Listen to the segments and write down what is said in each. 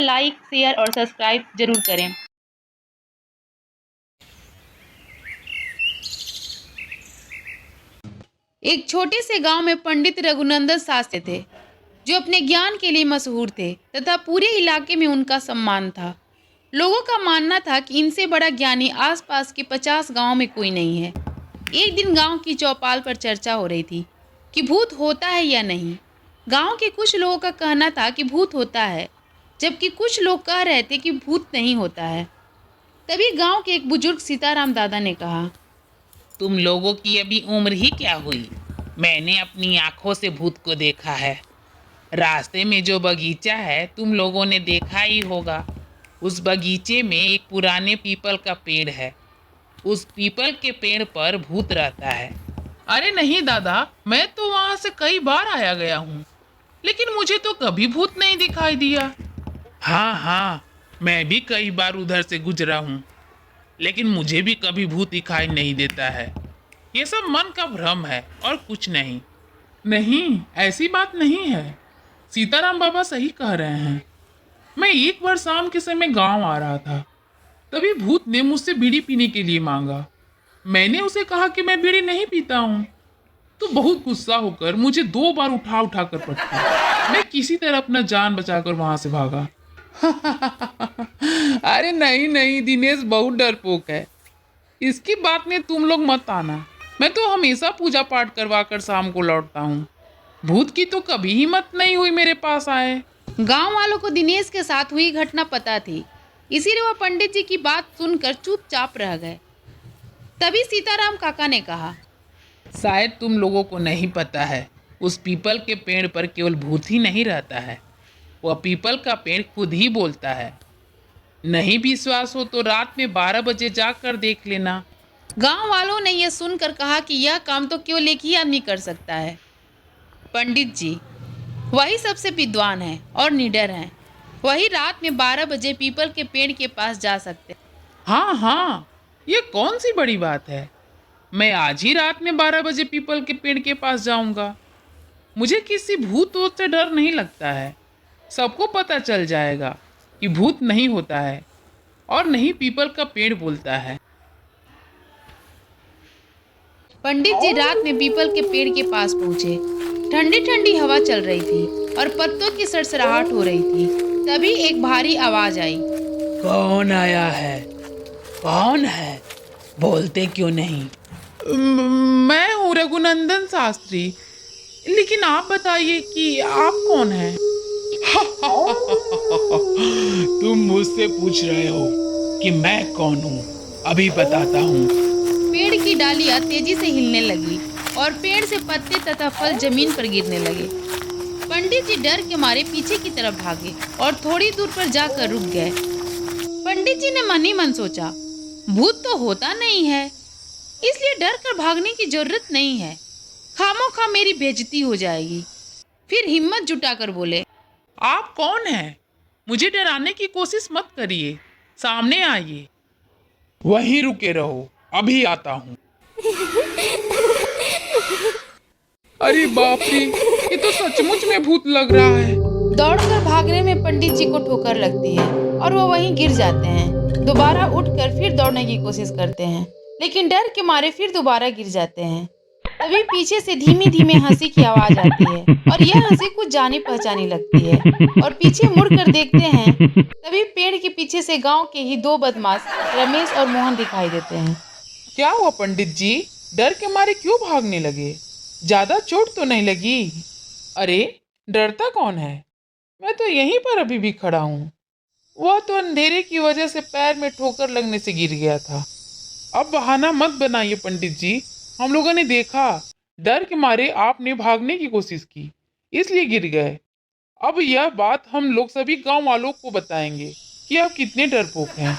Like, share और subscribe जरूर करें। एक छोटे से गांव में पंडित रघुनंदन शास्त्री थे, जो अपने ज्ञान के लिए मशहूर थे तथा पूरे इलाके में उनका सम्मान था। लोगों का मानना था कि इनसे बड़ा ज्ञानी आसपास के 50 गांवों में कोई नहीं है। एक दिन गांव की चौपाल पर चर्चा हो रही थी कि भूत होता है या नहीं। गांव के कुछ लोगों का कहना था कि भूत होता है, जबकि कुछ लोग कह रहे थे कि भूत नहीं होता है। तभी गांव के एक बुजुर्ग सीताराम दादा ने कहा, तुम लोगों की अभी उम्र ही क्या हुई? मैंने अपनी आंखों से भूत को देखा है। रास्ते में जो बगीचा है तुम लोगों ने देखा ही होगा। उस बगीचे में एक पुराने पीपल का पेड़ है। उस पीपल के पेड़ पर भूत रहता है। अरे नहीं दादा, मैं तो वहां से कई बार आया गया हूँ, लेकिन मुझे तो कभी भूत नहीं दिखाई दिया। हाँ हाँ, मैं भी कई बार उधर से गुजरा हूँ, लेकिन मुझे भी कभी भूत दिखाई नहीं देता है। ये सब मन का भ्रम है और कुछ नहीं। नहीं, ऐसी बात नहीं है। सीताराम बाबा सही कह रहे हैं। मैं एक बार शाम के समय गांव आ रहा था, तभी भूत ने मुझसे बीड़ी पीने के लिए मांगा। मैंने उसे कहा कि मैं बीड़ी नहीं पीता हूँ, तो बहुत गुस्सा होकर मुझे 2 बार उठा उठा कर पटका। मैं किसी तरह अपना जान बचाकर वहां से भागा। अरे नहीं नहीं दिनेश, बहुत डरपोक है। इसकी बात में तुम लोग मत आना। मैं तो हमेशा पूजा पाठ करवा कर शाम को लौटता हूँ। भूत की तो कभी हिम्मत नहीं हुई मेरे पास आए। गांव वालों को दिनेश के साथ हुई घटना पता थी, इसीलिए वह पंडित जी की बात सुनकर चुपचाप रह गए। तभी सीताराम काका ने कहा, शायद तुम लोगों को नहीं पता है, उस पीपल के पेड़ पर केवल भूत ही नहीं रहता है। वह पीपल का पेड़ खुद ही बोलता है। नहीं विश्वास हो तो रात में 12 बजे जाकर देख लेना। गांव वालों ने यह सुनकर कहा कि यह काम तो केवल एक ही आदमी कर सकता है, पंडित जी। वही सबसे विद्वान है और निडर हैं। वही रात में 12 बजे पीपल के पेड़ के पास जा सकते हैं। हाँ हाँ, ये कौन सी बड़ी बात है। मैं आज ही रात में 12 बजे पीपल के पेड़ के पास जाऊंगा। मुझे किसी भूत वूत से डर नहीं लगता है। सबको पता चल जाएगा कि भूत नहीं होता है और नहीं पीपल का पेड़ बोलता है। पंडित जी रात में पीपल के पेड़ के पास पहुंचे। ठंडी ठंडी हवा चल रही थी और पत्तों की सरसराहट हो रही थी। तभी एक भारी आवाज आई, कौन आया है? कौन है? बोलते क्यों नहीं? मैं हूँ रघुनंदन शास्त्री, लेकिन आप बताइए कि आप कौन हैं? तुम मुझसे पूछ रहे हो कि मैं कौन हूँ? अभी बताता हूँ। पेड़ की डालियां तेजी से हिलने लगी और पेड़ से पत्ते तथा फल जमीन पर गिरने लगे। पंडित जी डर के मारे पीछे की तरफ भागे और थोड़ी दूर पर जाकर रुक गए। पंडित जी ने मन ही मन सोचा, भूत तो होता नहीं है, इसलिए डर कर भागने की जरूरत नहीं है। खामोखा मेरी बेइज्जती हो जाएगी। फिर हिम्मत जुटाकर बोले, आप कौन हैं? मुझे डराने की कोशिश मत करिए, सामने आइए। वहीं रुके रहो, अभी आता हूँ। अरे बाप रे, ये तो सचमुच में भूत लग रहा है। दौड़कर भागने में पंडित जी को ठोकर लगती है और वो वहीं गिर जाते हैं। दोबारा उठकर फिर दौड़ने की कोशिश करते हैं, लेकिन डर के मारे फिर दोबारा गिर जाते हैं। तभी पीछे से धीमी धीमी हंसी की आवाज आती है और यह हंसी कुछ जानी पहचानी लगती है और पीछे मुड़कर देखते हैं। तभी पेड़ के पीछे से गांव के ही 2 बदमाश रमेश और मोहन दिखाई देते हैं। क्या हुआ पंडित जी, डर के मारे क्यों भागने लगे? ज्यादा चोट तो नहीं लगी? अरे डरता कौन है, मैं तो यहीं पर अभी भी खड़ा हूँ। वह तो अंधेरे की वजह से पैर में ठोकर लगने से गिर गया था। अब बहाना मत बनाइए पंडित जी, हम लोगों ने देखा, डर के मारे आपने भागने की कोशिश की, इसलिए गिर गए। अब यह बात हम लोग सभी गांव वालों को बताएंगे कि आप कितने डरपोक हैं।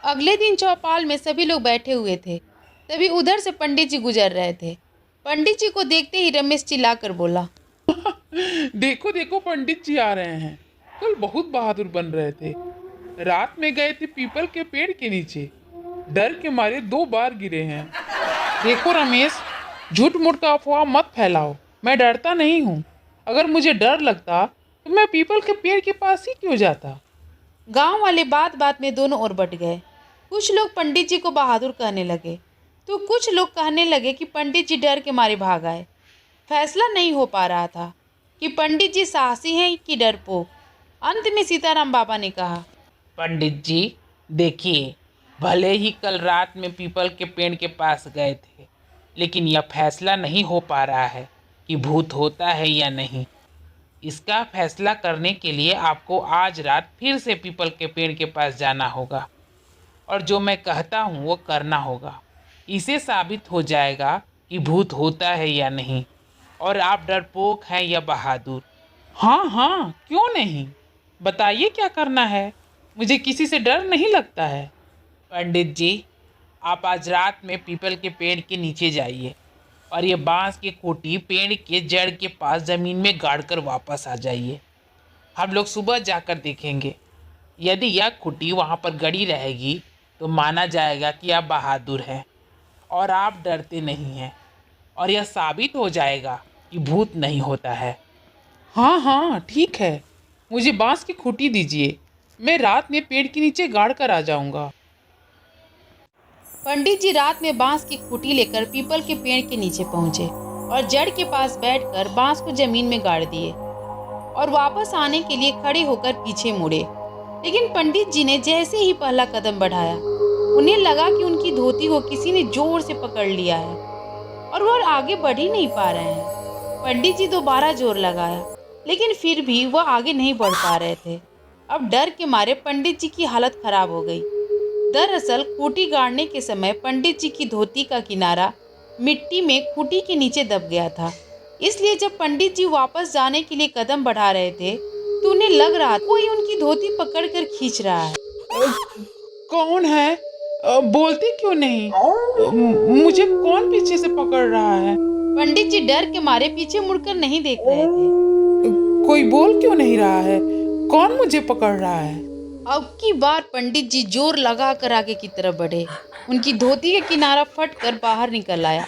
अगले दिन चौपाल में सभी लोग बैठे हुए थे। तभी उधर से पंडित जी गुजर रहे थे। पंडित जी को देखते ही रमेश चिल्लाकर बोला, देखो देखो पंडित जी आ रहे हैं। कल बहुत बहादुर बन रहे थे, रात में गए थे पीपल के पेड़ के नीचे, डर के मारे 2 बार गिरे हैं। देखो रमेश, झूठ मूठ का अफवाह मत फैलाओ। मैं डरता नहीं हूँ। अगर मुझे डर लगता तो मैं पीपल के पेड़ के पास ही क्यों जाता? गांव वाले बात बात में दोनों ओर बट गए। कुछ लोग पंडित जी को बहादुर कहने लगे तो कुछ लोग कहने लगे कि पंडित जी डर के मारे भाग आए। फैसला नहीं हो पा रहा था कि पंडित जी साहसी हैं कि डरपोक। अंत में सीताराम बाबा ने कहा, पंडित जी, देखिए, भले ही कल रात में पीपल के पेड़ के पास गए थे, लेकिन यह फैसला नहीं हो पा रहा है कि भूत होता है या नहीं। इसका फैसला करने के लिए आपको आज रात फिर से पीपल के पेड़ के पास जाना होगा और जो मैं कहता हूँ वो करना होगा। इसे साबित हो जाएगा कि भूत होता है या नहीं और आप डरपोक हैं या बहादुर। हाँ हाँ, क्यों नहीं, बताइए क्या करना है। मुझे किसी से डर नहीं लगता है। पंडित जी, आप आज रात में पीपल के पेड़ के नीचे जाइए और ये बांस की खूंटी पेड़ के जड़ के पास ज़मीन में गाड़कर वापस आ जाइए। हम लोग सुबह जाकर देखेंगे। यदि यह खूंटी वहाँ पर गड़ी रहेगी तो माना जाएगा कि आप बहादुर हैं और आप डरते नहीं हैं और यह साबित हो जाएगा कि भूत नहीं होता है। हाँ हाँ, ठीक है, मुझे बांस की खूंटी दीजिए। मैं रात में पेड़ के नीचे गाड़ कर आ जाऊंगा। पंडित जी रात में बांस की खूंटी लेकर पीपल के पेड़ के नीचे पहुंचे और जड़ के पास बैठकर बांस को जमीन में गाड़ दिए और वापस आने के लिए खड़े होकर पीछे मुड़े। लेकिन पंडित जी ने जैसे ही पहला कदम बढ़ाया, उन्हें लगा कि उनकी धोती को किसी ने जोर से पकड़ लिया है और वह आगे बढ़ ही नहीं पा रहे हैं। पंडित जी दोबारा जोर लगाया, लेकिन फिर भी वह आगे नहीं बढ़ पा रहे थे। अब डर के मारे पंडित जी की हालत खराब हो गई। दरअसल खूंटी गाड़ने के समय पंडित जी की धोती का किनारा मिट्टी में खूंटी के नीचे दब गया था। इसलिए जब पंडित जी वापस जाने के लिए कदम बढ़ा रहे थे तो उन्हें लग रहा कोई उनकी धोती पकड़कर खींच रहा है। कौन है? बोलते क्यों नहीं? मुझे कौन पीछे से पकड़ रहा है? पंडित जी डर के मारे पीछे मुड़कर नहीं देख रहे थे। कोई बोल क्यों नहीं रहा है? कौन मुझे पकड़ रहा है? अब की बार पंडित जी जोर लगा कर आगे की तरफ बढ़े। उनकी धोती का किनारा फट कर बाहर निकल आया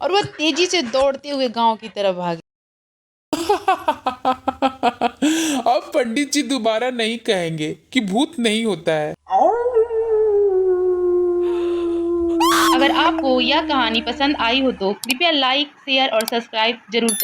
और वह तेजी से दौड़ते हुए गांव की तरफ भागे। अब पंडित जी दोबारा नहीं कहेंगे कि भूत नहीं होता है। अगर आपको यह कहानी पसंद आई हो तो कृपया लाइक, शेयर और सब्सक्राइब जरूर करें।